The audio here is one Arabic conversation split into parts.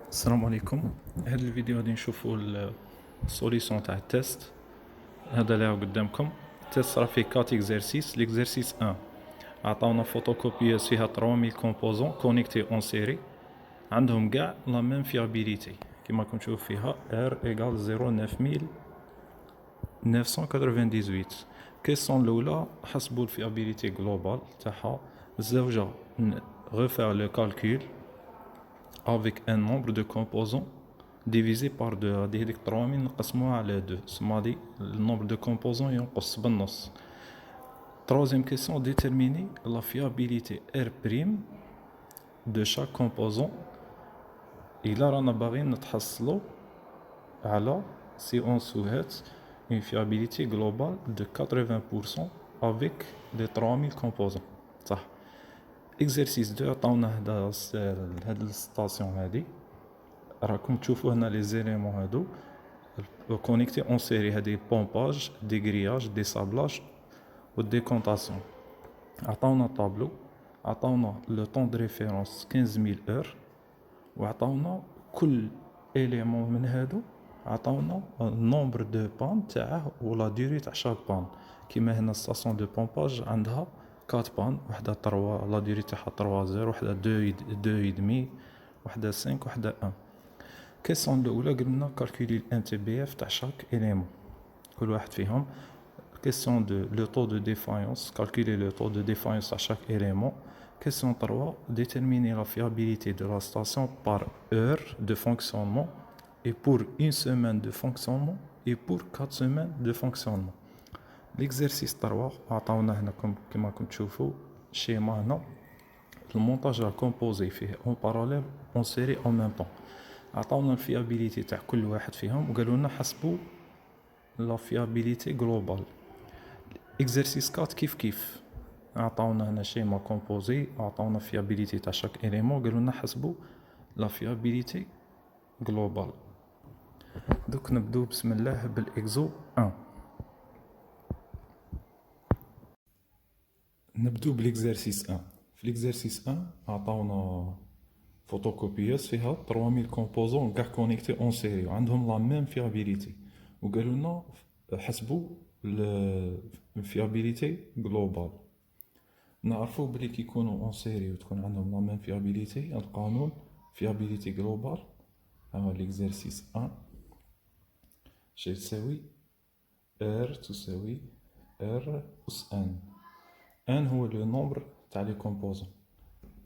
السلام عليكم. هذا الفيديو غادي نشوفوا السوليسيون تاع التيست. هذا اللي راه قدامكم التيست راه فيه 4 اكزرسيس. ليكزرسيس 1 عطاونا فوتوكوبيوز فيها 3000 كومبوزون كونيكتي اون سيري، عندهم كاع لا ميم فيابيليتي كيما راكم تشوفوا فيها R ايغال 09998. كيسيون الاولى حسبوا الفيابيليتي جلوبال تاعها. الزوجه غوفير لو كالكول avec un nombre de composants divisé par 2. هذه هذيك 3000 نقسموها على 2 سما هادي النومبر دو كومبوزون ينقص بالنص. Troisième question, déterminer la fiabilité R' de chaque composant. إلا رانا باغيين نتحصلوا على si on souhaite une fiabilité globale de 80% avec les 3000 composants. صح. exercice 2 عطاونا هاد الستاسيون هادي، راكم تشوفوا هنا لي زيليمون هادو كونيكتي اون سيري. هادي بومباج، دي غرياج، دي سابلاج و ديكونطاسيون. عطاونا طابلو، عطاونا لو طون دو ريفيرونس 15000 اور، و عطاونا كل اليمون من هادو عطاونا النومبر دو بان تاعه و لا دوري تاع شاك بان. كيما هنا ستاسيون دو بومباج عندها 4 بان، وحده 3 لا دوري تاعها 3 0، وحده 2 يدمي، وحده 5، وحده 1. كيسيون الاولى قلنا كالكولي الان تي بي اف تاع شاك اليمون كل واحد فيهم. كيسيون دو لو طو دو ديفايونس، كالكولي لو طو دو ديفايونس تاع شاك اليمون. كيسيون 3 déterminer la fiabilité de la station par heure de fonctionnement et pour une semaine de fonctionnement et pour 4 semaines de fonctionnement. l'exercice 3 عطاونا هنا كما راكم تشوفوا الشيما هنا المونتاج راه كومبوزي فيه اون باراليل اون سيري اون ميم طون. عطاونا الفيابيليتي تاع كل واحد فيهم وقالوا لنا حسبوا لا فيابيليتي جلوبال. اكزرسيس 4 كيف عطاونا هنا شيما كومبوزي، عطاونا فيابيليتي تاع شاك اليمون، قالوا لنا حسبوا لا فيابيليتي جلوبال. دوك نبدو بسم الله بالاكزو 1. نبدو بالاكزرسيس 1. في الاكزرسيس 1 عطاونا فوتوكوبيوس فيها 3000 كومبوزون كاع كونيكتي اون سيري وعندهم لا ميم فيابيليتي، وقالوا لنا حسبوا الفيابيليتي جلوبال. نعرفوا بلي كي يكونوا اون سيري وتكون عندهم لا ميم فيابيليتي، القانون فيابيليتي جلوبال هو ليكزرسيس 1 شي تساوي ار تساوي ار اس ان. ان هو لو نومبر تاع لي كومبوزون،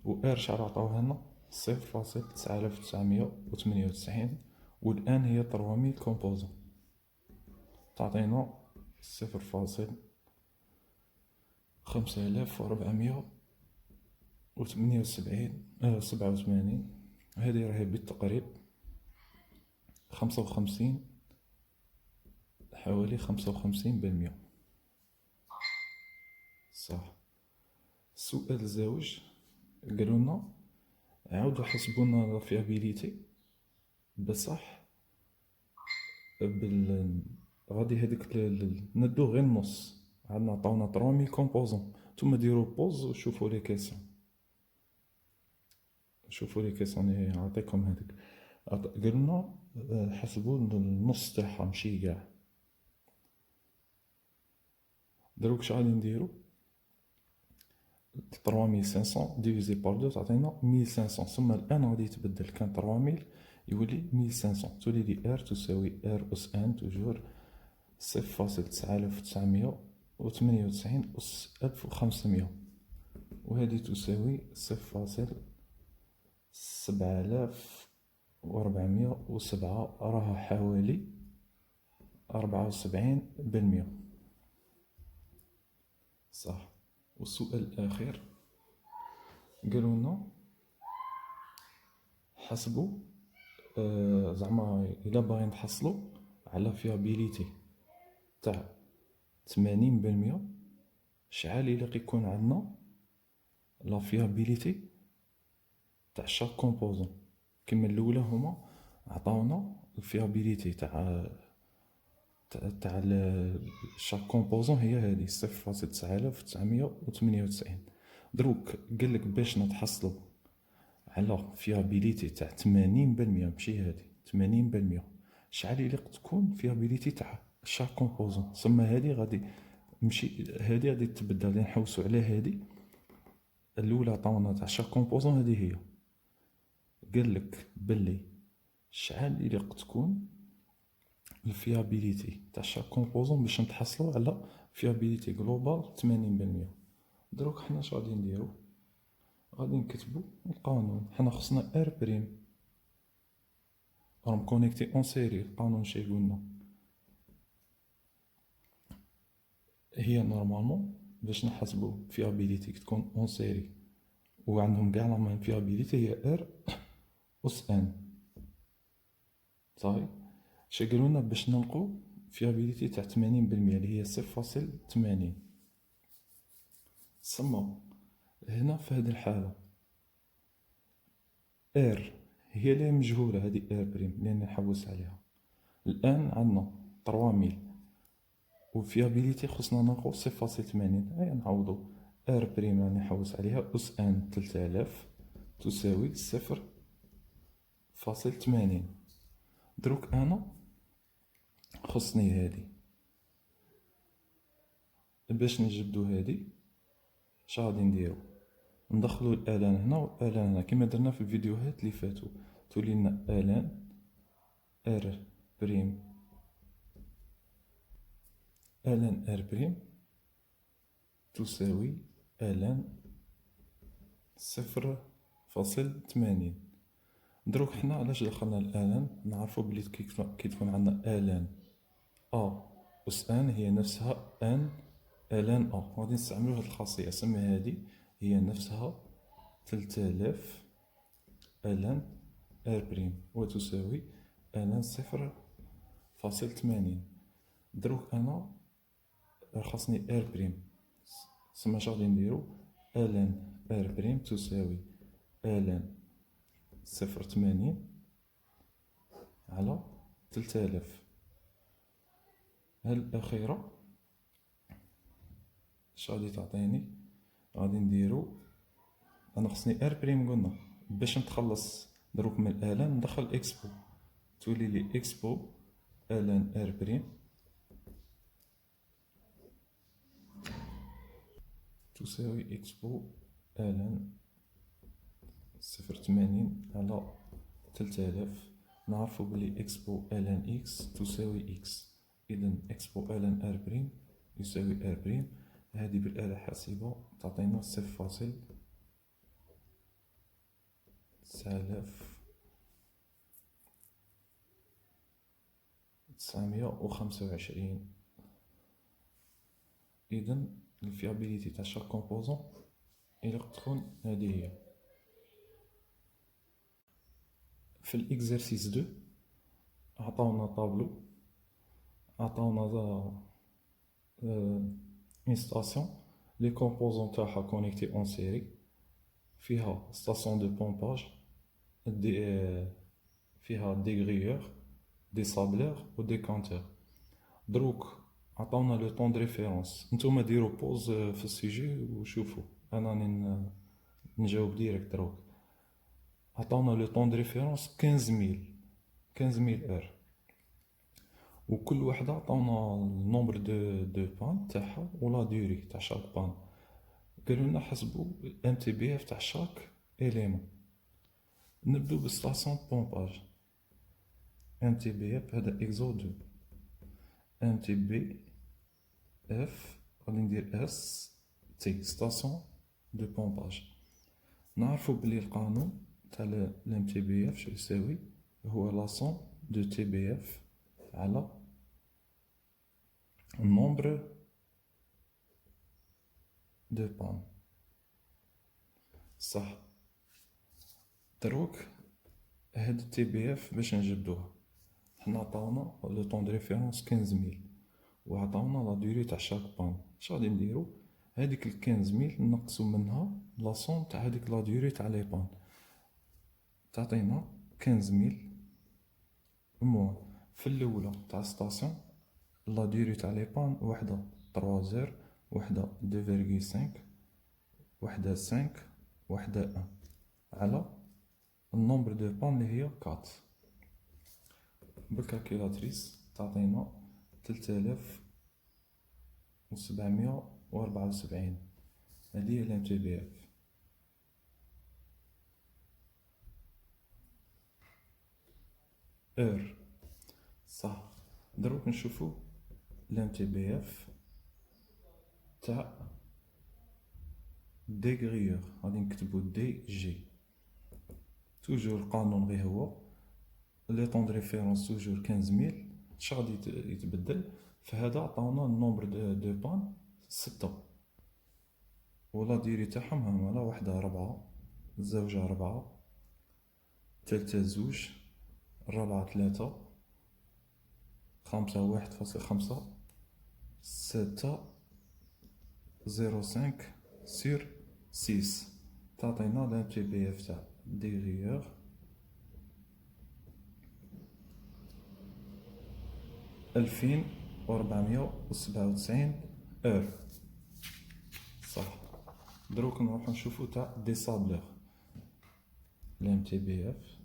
و ار شحال عطاوها لنا 0.9998، و الان هي 3000 كومبوزون تعطينا 0.5487. هذه راهي بالتقريب 55 حوالي 55%. صح. السؤال الزوج قالوا لنا عاودوا حسبوا لنا لا فيابيليتي بصح غادي هذيك ندو غير النص. عندنا عطاونا 3000 كومبوزون، نتوما ديروا بوز وشوفوا لي كيسيون، شوفوا لي كيسيون اللي عطيكم هذيك. قالوا لنا حسبوا النص تاعها ماشي كاع. دروك شحال نديرو 3500 ديفيزي بار 2 تعطينا 1500. ثم الان غادي يتبدل، كان 3000 يولي 1500، تولي لي ار تساوي ار اس ان توجور 0.9998 أس 1500، وهذه تساوي 0.7407، راها حوالي 74%. صح. والسؤال الأخير قالوا لنا حسبوا زعما إلا باغي نحصلوا على فيابيليتي تاع 80%، شحال إلا يكون عندنا لا فيابيليتي تاع شاك كومبوزون. كيما الاولى هما عطاونا الفيابيليتي تاع شاك كومبوزون هي هذه 0.9998. دروك قالك باش نتحصلوا على فيابيليتي تاع 80%، ماشي هادي 80%. شحال يليق تكون فيابيليتي تاع شاك كومبوزون؟ سما هادي غادي ماشي هادي غادي تبدل، غادي نحوسو على هادي الاولى عطاونا تاع شاك كومبوزون. هادي هي قالك بلي شحال يليق تكون الفيابيليتي تاع شاك كومبوزون باش نتحصلو على فيابيليتي جلوبال 80%. دروك حنا اش غادي نديرو؟ غادي نكتبو القانون. حنا خصنا ار بريم راهم كونيكتي اون سيري. القانون شي قلنا؟ هي نورمالمون باش نحسبو فيابيليتي تكون اون سيري وعندهم كاع لا ميم فيابيليتي هي ار اس ان. صافي. شي قالولنا باش نلقو فيابيليتي تاع 80% اللي هي 0.80. سما هنا في هذه الحالة ار هي اللي مجهولة، هذه ار بريم اللي نحوس عليها. الآن عندنا 3000 وفيابيليتي خصنا نلقو 0.80. هيا نعوضو ار بريم اللي نحوس عليها أس ان 3000 تساوي 0.80. دروك أنا خصني هادي باش نجبدو هادي. اش غادي نديرو؟ ندخلو الالان هنا والالان هنا كما درنا في الفيديوهات اللي فاتو. تولي لنا الان ار بريم الان ار بريم تساوي الان 0.80. دروك حنا علاش دخلنا الالان؟ نعرفو بلي كي تكون عندنا الان ا اس ان هي نفسها ان الان ا، غادي نستعملو هاد الخاصية. سما هادي هي نفسها 3000 الان ار بريم وتساوي الان 0.80. دروك انا خاصني ار بريم. سما اش غادي نديرو؟ الان ار بريم تساوي الان 0.80 على 3000. هاد الاخيرة اش غادي تعطيني؟ غادي نديرو انا خصني ار بريم قلنا باش نتخلص دروك من الالان ندخل اكسبو. تولي لي اكسبو الان ار بريم تساوي اكسبو الان 0.80 على 3000. نعرفو بلي اكسبو الان اكس تساوي اكس، اذا اكسبو الان ار بريم يساوي ار بريم. هذه بالآلة الحاسبة تعطينا 0.925. اذا الفيابيليتي تاع شاك كومبوزون الى تكون هذه هي. في الاكزرسيس 2 عطاونا طابلو، عطاونا اون ستاسيون لي كومبوزون تاعها كونيكتي اون سيري، فيها ستاسيون دو بومباج، فيها دي غريور، دي صابلور و دي كونتور. دروك عطاونا لو طون دو ريفيرونس. نتوما ديرو بوز في السيجي وشوفوا، انا راني نجاوب ديريكت. دروك عطاونا لو طون دو ريفيرونس 15000 ار، وكل وحده عطاونا النومبر دو بان تاعها ولا دوري تاع شاك بان. قالوا لنا حسبوا ام تي بي اف تاع شاك اليمون. نبدو بالستاسيون بومباج. ام تي بي اف هذا اكزو 2. ام تي بي اف غادي ندير اس تي ستاسيون دو بومباج. نعرفو بلي القانون تاع الام تي بي اف شو يساوي؟ هو لاسون دو تي بي اف على النومبر دو بان. صح. دروك هاد تي بي اف باش نجبدوها، حنا عطاونا لو طون دو ريفيرونس 15000 وعطاونا لا دوري تاع شاك بان. اش غادي نديرو؟ هاديك 15000 نقصو منها لاصون تاع هاديك لا دوري تاع لي بان، تعطينا 15000 موان. في الاولى تاع ستاسيون لا دوري تاع لي بان وحده 3 زير، وحده 2.5، وحده 5، وحده 1 على النومبر دو بان اللي هي 4. بالكالكيلاتريس تعطينا 3774. هذه هي الام تي بي اف. اور صح. دروك نشوفو الام تي بي اف تاع دي غريور. غادي نكتبو دي جي. توجور القانون غير هو لي طون دو ريفيرونس توجور 15000. اش غادي يتبدل؟ فهذا عطاونا النومبر دو بان 6 ولا ديري تاعهم هما لا وحده 4 زوجة 4 تالتة 2 الرابعة 3 خمسة 1.5 6 0.5 sur 6 تعطينا لام تي بي اف تاع دي غيور 2497 اور. صح. دروك نروح نشوفو تاع دي صابلور الام تي بي اف.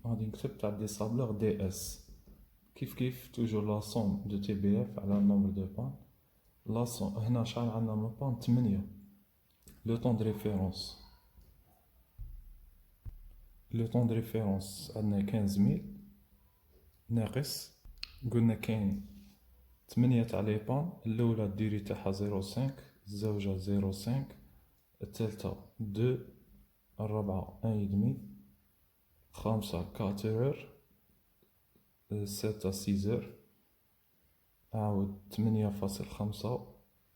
غادي نكتب تاع دي صابلور دي اس. كيف توجور لا سوم دو تي بي اف على النومبر دو بان. لا سوم هنا شحال عندنا من بان 8. لو طون دو ريفيرونس عندنا 15000 ناقص قلنا كاين 8 تاع لي بان. الاولى ديري تاعها 0.5 الزوجة 0.5 الثالثة 2 الرابعة 1.5 خمسة 4 ستة 6 عاود 8.5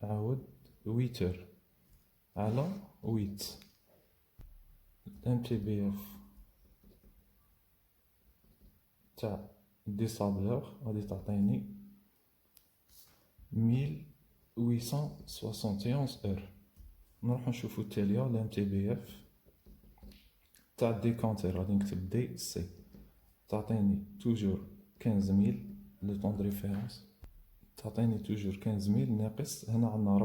عاود 8 على 8. الام تي بي اف تاع دي صابلور غادي تعطيني 1871 اور. نروح نشوفو التالية الام تي بي اف تاع ديكونتير. غادي نكتب دي سي تعطيني توجور 15000 لو طون دو ريفيرونس تعطيني توجور 15000 ناقص هنا عندنا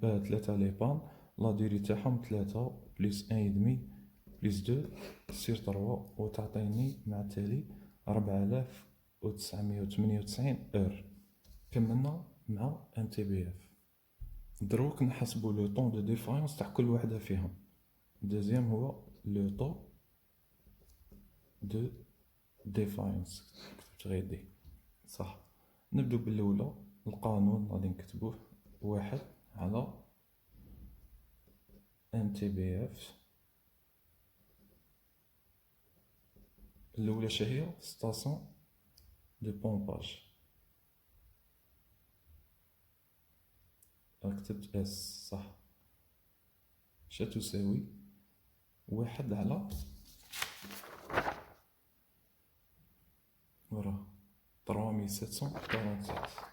3 لي بان لا ديري تاعهم 3 بلس 1.5 بلس 2 سير 3 وتعطيني مع التالي 4998 اور. كملنا مع ام تي بي اف. دروك نحسبو لو طون دو ديفايونس تاع كل وحده فيهم. دوزيام هو لو طون دو ديفايونس كتبت غير دي. صح. نبدو بالاولى. القانون غادي نكتبوه 1 على ام تي بي اف. الاولى شهيه ستاسيون دو بومباج. كتبت اس صح. اش تساوي 1 على وراه 3747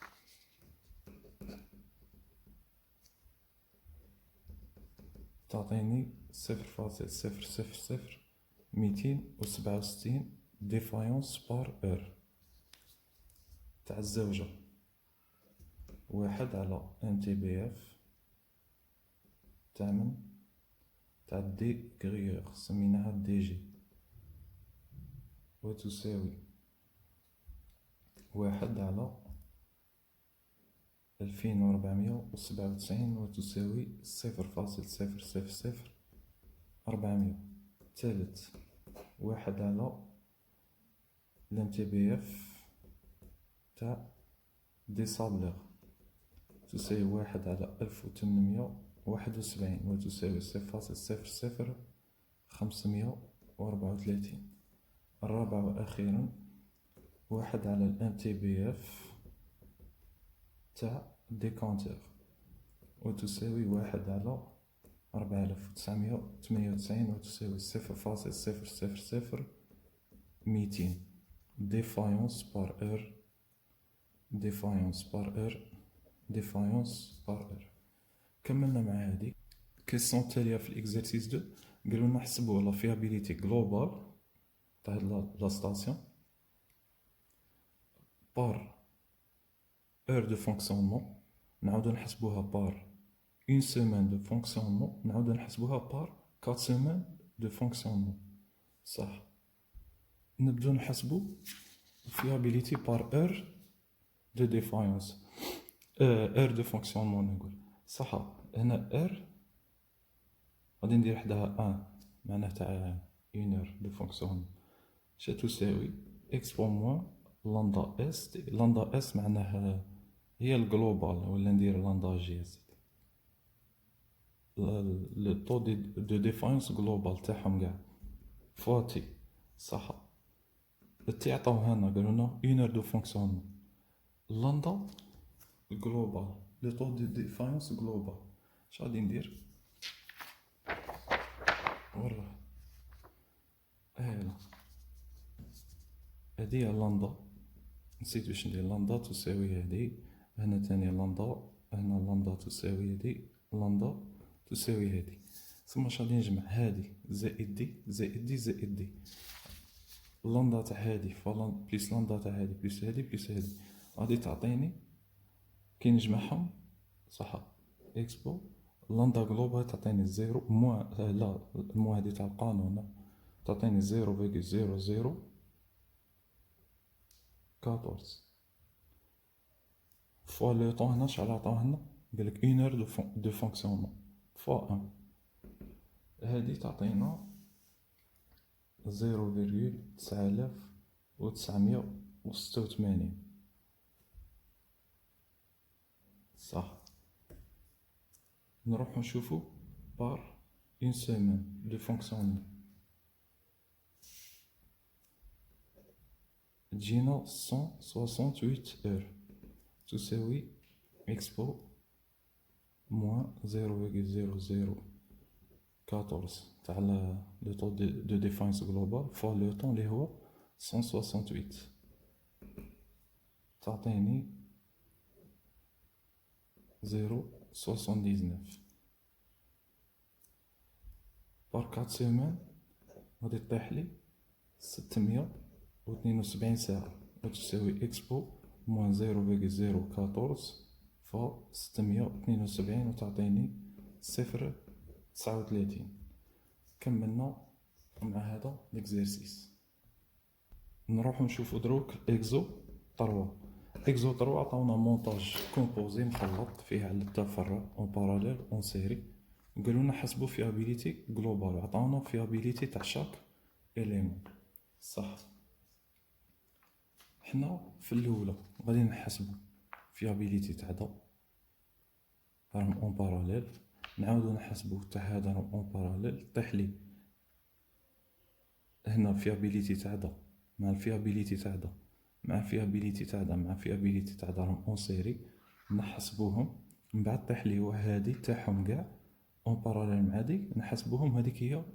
تعطيني 0.000267 ديفايونس بار اور تاع الزوجة. 1 على ام تي بي اف تاع دي غريور سميناها دي جي وتساوي 1 على 2497 وتساوي 0.000400. ثالث 1 على الام تي بي اف تاع دي صابلور تساوي 1 على 1871 وتساوي 0.00534. الرابع وأخيرا 1 على الام تي بي اف تاع ديكونتور وتساوي 1 على 4998 وتساوي 0.0000200 ديفايونس بار اور. ديفايونس بار اور. ديفايونس بار اور. كملنا مع هذه كيسيون التالية في الاكزرسيس 2. قالوا لنا نحسبوا لا فيابيليتي جلوبال تاع لا ستاسيون بار اور دو فونكسيونمون. نعاودو نحسبوها بار une semaine de fonctionnement نعاودو نحسبوها par 4 semaines de fonctionnement. صح. نبدو نحسبو fiability par heure de défaillance. heure de fonctionnement نقول. صح. هنا heure غادي ندير حداها 1 معناه تاع 1 heure de fonctionnement. شا تساوي x fois moins lambda s. lambda s معناها هي الجلوبال ولا ندير لامدا جي زيد. لو طو دو ديفاينس جلوبال تاعهم كاع فوا تي. صح. التي عطاوها لنا قالولنا 1 heure de fonctionnement. لامدا جلوبال لو طو دو ديفاينس جلوبال. اش غادي ندير؟ وراه هالا هادي هي لامدا. نسيت واش ندير. لامدا تساوي هادي. هنا تاني لامدا. هنا لامدا تساوي هادي. لامدا تساوي هادي. ثم اش غادي نجمع هادي زائد دي زائد دي زائد دي. لامدا تاع هادي بليس لامدا تاع هادي بليس هادي بليس هادي غادي تعطيني كي نجمعهم. صح. اكسبو لامدا جلوبال تعطيني زيرو موان لا الموان هادي تاع القانون تعطيني 0.0014 فوا لو طون. هنا شحال عطاوه لنا؟ قالك 1 heure de fonctionnement فوا 1. هادي تعطينا 0.9986. صح. نروحو نشوفو بار اون سيمين دو فونكسيونمون تجينا 168 اور تساوي اكسبو موان 0.0014 تاع لو طو دو ديفاينس جلوبال فوا لو طون اللي هو 168 تعطيني 0.79 بار 4 سيمان غادي طيح لي 672 ساعة وتساوي اكسبو موان 0.014 فوا 672 وتعطيني 0.39. كملنا مع هذا ليكزيرسيس. نروحو نشوفو دروك اكزو 3. اكزو 3 عطاونا مونتاج كومبوزي مخلط فيه على التفرع اون باراليل اون سيري. قالولنا حسبو فيابيليتي جلوبال عطاونا فيابيليتي تاع شاك اليمون. صح. حنا في الاولى غادي نحسبو فيابيليتي تاع دا راهم اون باراليل. نعاودو نحسبو تاع هذا راهم اون باراليل. طيح لي هنا فيابيليتي تاع دا مع الفيابيليتي تاع دا مع الفيابيليتي تاع دا مع الفيابيليتي تاع دا راهم اون سيري. نحسبوهم من بعد طيح لي هادي تاعهم كاع اون باراليل مع دي نحسبوهم. هذيك هي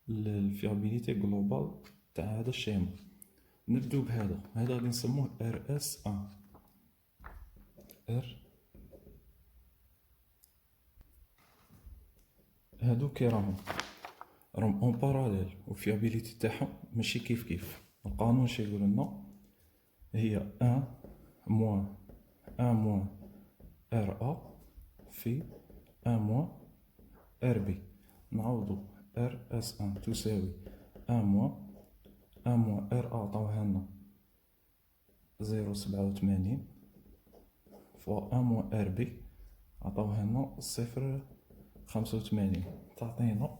الفيابيليتي جلوبال تاع هذا الشيما. نبدو بهذا. هذا غادي نسموه ار اس 1. ار هادو كي راهم اون باراليل وفيابيليتي تاعهم ماشي كيف كيف. القانون شي يقول لنا هي 1 موان 1 موان ار ا في 1 موان ار بي. نعوضو ار اس 1 تساوي 1 موان 1 موان ار ا عطاوها لنا 0.87 فوا 1 موان ار بي عطاوها لنا 0.85 تعطينا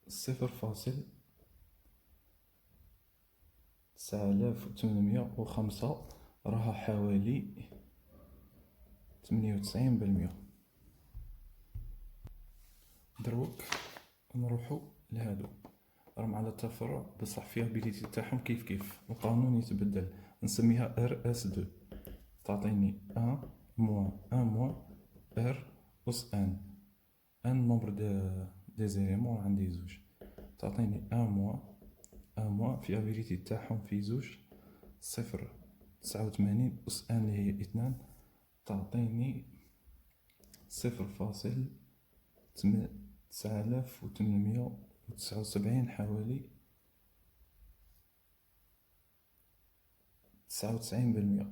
0.9805 راها حوالي 98%. دروك نروحو لهادو راهم على التفرع بصح فيابيليتي تاعهم كيف كيف. القانون يتبدل. نسميها ار اس 2 تعطيني 1 موان 1 موان ار اس ان. ان نومبر دي زيليمون عندي زوج تعطيني 1 موان 1 موان فيابيليتي تاعهم في زوج 0.89 اس ان اللي هي 2 تعطيني 0.9879 حوالي 99%.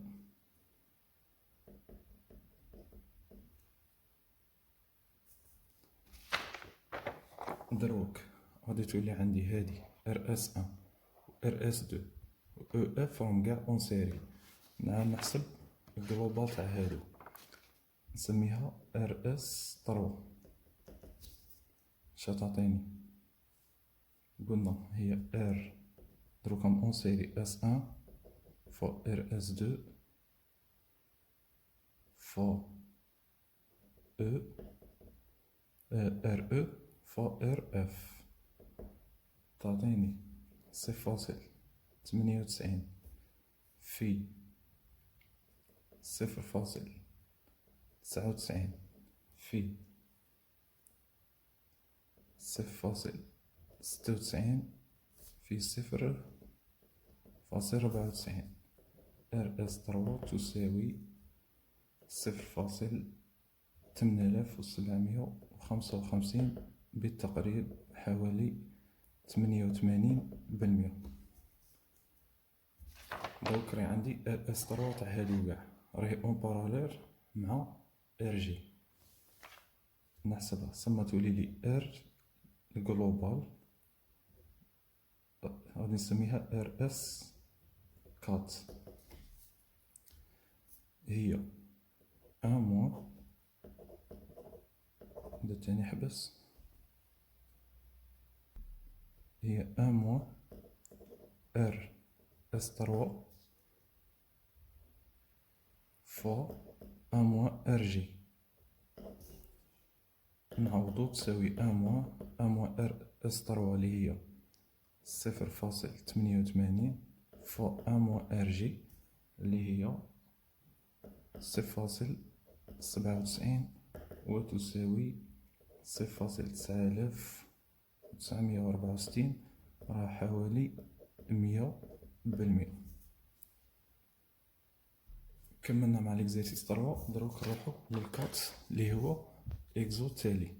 دروك غادي تولي عندي هادي RS1 و RS2 و EF راهم قاع اون سيري. نعاود نحسب الجلوبال تاع هادو، نسميها RS3. شا تعطيني؟ قلنا هي R دروكم اون سيري S1 فوا RS2 فوا E RE فوا RF تعطيني 0.98 في 0.99 في 0.96 في 0.94. RS3 تساوي 0.8755 بالتقريب، حوالي 88%. دوك راهي عندي RS3 تاع هادو قاع راهي اون باراليل مع RG. نحسبها سما تولي لي R الجلوبال غادي نسميها RS4 هي 1 موان نبدا تاني حبس، هي 1 موان RS3 فوا 1 موان RG. نعوضو تساوي 1 موان RS3 اللي هي 0.88 فوا 1 موان RG اللي هي 0.97 وتساوي 0.9964، راه حوالي 100%. كملنا مع ليكزيرسيس 3. دروك نروحو للكات اللي هو اكزو تالي.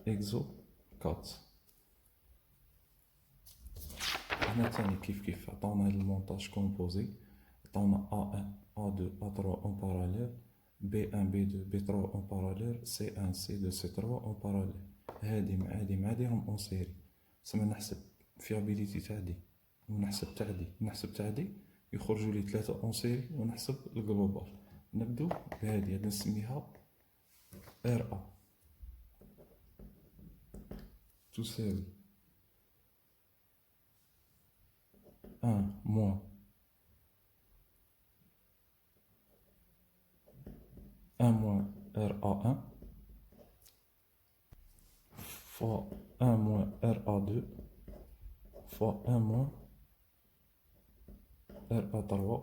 اكزو كات هنا تاني كيف عطاونا المونتاج كومبوزي، عطاونا A1 A2 A3 اون باراليل، B1 B2 B3 اون باراليل، C1 C2 C3 اون باراليل. هادي مع هادي مع هادي راهم اون سيري. سما نحسب فيابيليتي تاع دي ونحسب تاع دي ونحسب تاع دي، يخرجوا لي 3 اون سيري، ونحسب الجلوبال. نبدو بهادي غادي نسميها RA تساوي 1 موان 1 موان RA1 فوا 1 موان RA2 فوا 1 موان RA3.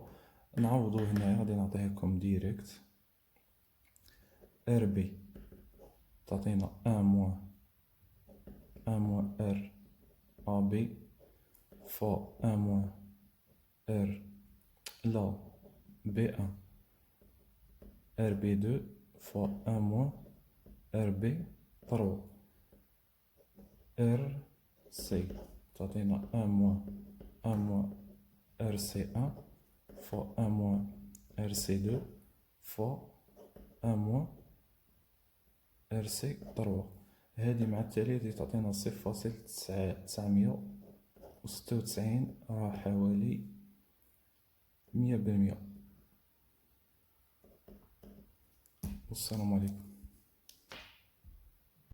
نعوضو هنايا غادي نعطيهلكم ديريكت. RB تعطينا 1 موان 1 موان RAB فوا 1 موان لا B1 RB2 فوا 1 موان RB3. RC تعطينا 1 موان 1 موان RC1 فوا 1 موان RC2 فوا 1 موان RC3. هادي مع التالي غادي تعطينا 0.996، راه حوالي 100%. والسلام عليكم.